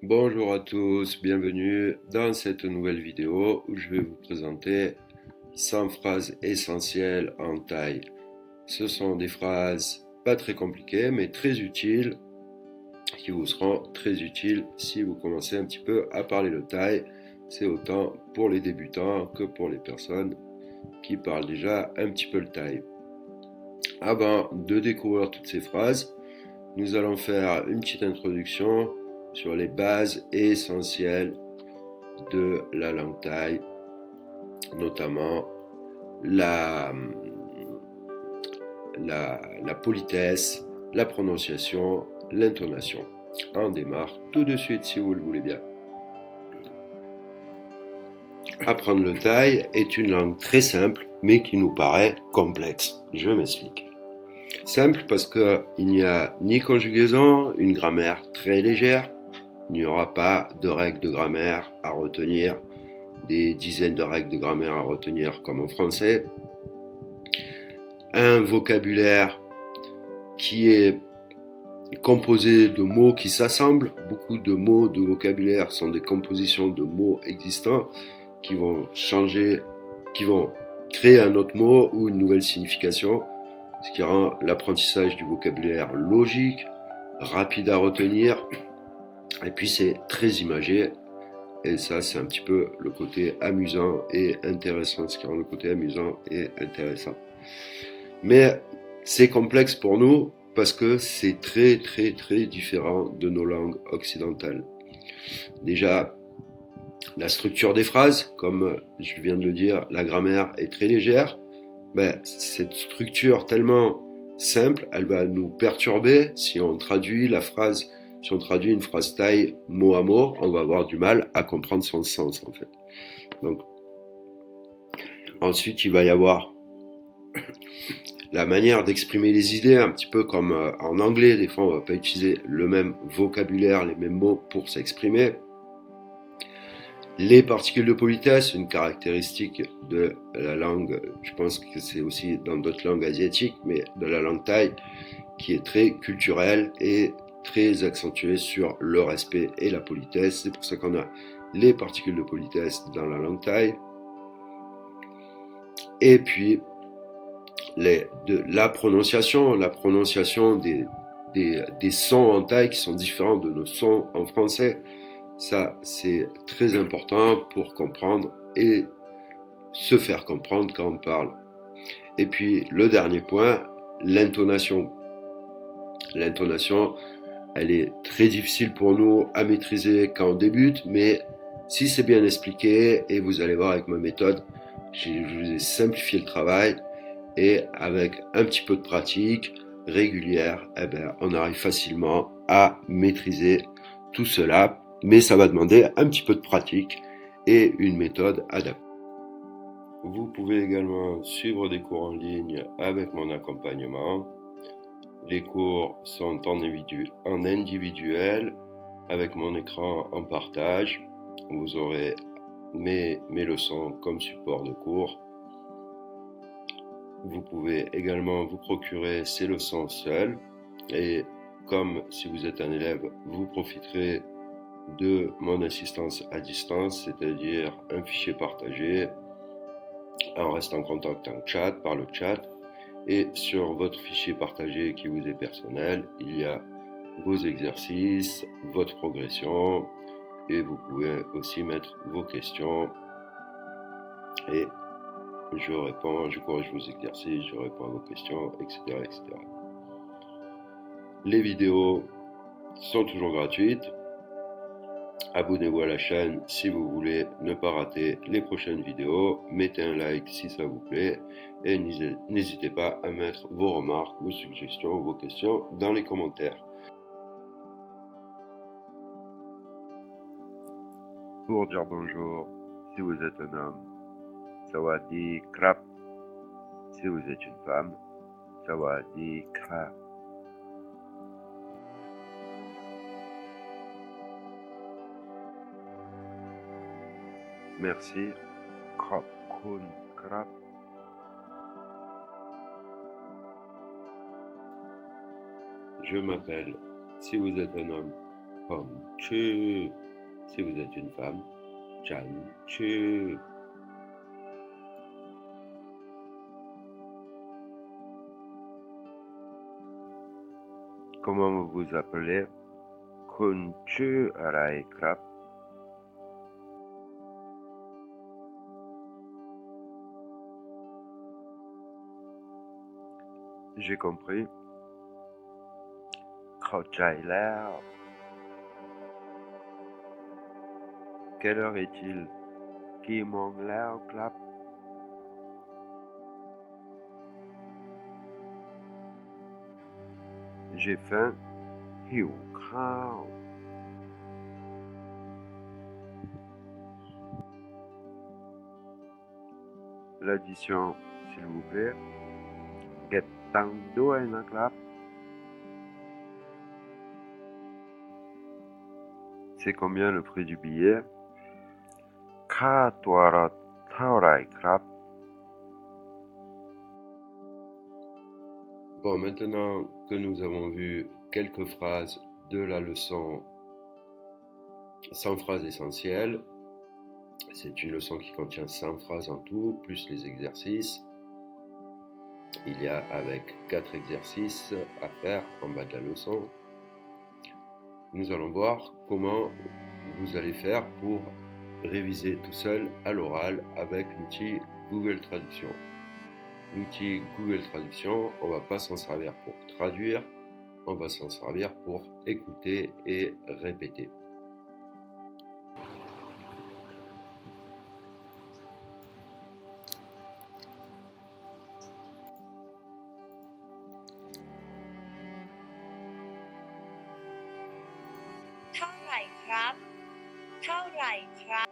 Bonjour à tous, bienvenue dans cette nouvelle vidéo où je vais vous présenter 100 phrases essentielles en thaï. Ce sont des phrases pas très compliquées mais très utiles qui vous seront très utiles si vous commencez un petit peu à parler le thaï. C'est autant pour les débutants que pour les personnes qui parlent déjà un petit peu le thaï. Avant de découvrir toutes ces phrases, nous allons faire une petite introduction sur les bases essentielles de la langue thaï, notamment la, la politesse, la prononciation, l'intonation. On démarre tout de suite si vous le voulez bien. Apprendre le thaï est une langue très simple mais qui nous paraît complexe. Je m'explique. Simple parce qu'il n'y a ni conjugaison, une grammaire très légère, il n'y aura pas de règles de grammaire à retenir, des dizaines de règles de grammaire à retenir comme en français, un vocabulaire qui est composé de mots qui s'assemblent. Beaucoup de mots de vocabulaire sont des compositions de mots existants qui vont changer, qui vont créer un autre mot ou une nouvelle signification, ce qui rend l'apprentissage du vocabulaire logique, rapide à retenir, et puis c'est très imagé, et ça c'est un petit peu le côté amusant et intéressant, ce qui rend le côté amusant et intéressant. Mais c'est complexe pour nous parce que c'est très très très différent de nos langues occidentales. Déjà, la structure des phrases, comme je viens de le dire, la grammaire est très légère. Ben, cette structure tellement simple, elle va nous perturber si on traduit la phrase, si on traduit une phrase thaï mot à mot, on va avoir du mal à comprendre son sens en fait. Donc, ensuite, il va y avoir la manière d'exprimer les idées, un petit peu comme en anglais, des fois on ne va pas utiliser le même vocabulaire, les mêmes mots pour s'exprimer. Les particules de politesse, une caractéristique de la langue, je pense que c'est aussi dans d'autres langues asiatiques, mais de la langue thaï, qui est très culturelle et très accentuée sur le respect et la politesse. C'est pour ça qu'on a les particules de politesse dans la langue thaï. Et puis, la prononciation des sons en thaï qui sont différents de nos sons en français. Ça, c'est très important pour comprendre et se faire comprendre quand on parle. Et puis, le dernier point, l'intonation. L'intonation, elle est très difficile pour nous à maîtriser quand on débute, mais si c'est bien expliqué, et vous allez voir avec ma méthode, je vous ai simplifié le travail, et avec un petit peu de pratique régulière, eh ben, on arrive facilement à maîtriser tout cela, mais ça va demander un petit peu de pratique et une méthode adaptée. Vous pouvez également suivre des cours en ligne avec mon accompagnement. Les cours sont en individuel avec mon écran en partage. Vous aurez mes leçons comme support de cours. Vous pouvez également vous procurer ces leçons seules et comme si vous êtes un élève, vous profiterez de mon assistance à distance, c'est-à-dire un fichier partagé. On reste en contact par le chat et sur votre fichier partagé qui vous est personnel, il y a vos exercices, votre progression et vous pouvez aussi mettre vos questions et je corrige vos exercices, je réponds à vos questions, etc., etc. Les vidéos sont toujours gratuites. Abonnez-vous à la chaîne si vous voulez ne pas rater les prochaines vidéos. Mettez un like si ça vous plaît et n'hésitez pas à mettre vos remarques, vos suggestions, vos questions dans les commentaires. Pour dire bonjour, si vous êtes un homme, Sawadee krap. Si vous êtes une femme, Sawadee krap. Merci, krap kun krap. Je m'appelle, si vous êtes un homme, Pom chu. Si vous êtes une femme, chan chu. Comment vous vous appelez? Kun chu arai krap. J'ai compris. Krauchai l'air. Quelle heure est-il? Qui mong l'air clap. J'ai faim. Hiu krao. L'addition, s'il vous plaît. Get tang do en clap. C'est combien le prix du billet? Ka tuara taurai krap. Bon, maintenant que nous avons vu quelques phrases de la leçon 100 phrases essentielles, c'est une leçon qui contient 100 phrases en tout, plus les exercices. Il y a avec 4 exercices à faire en bas de la leçon. Nous allons voir comment vous allez faire pour réviser tout seul à l'oral avec l'outil Google Traduction. L'outil Google Traduction, on ne va pas s'en servir pour traduire, on va s'en servir pour écouter et répéter. Tou rai krap. Tou rai krap.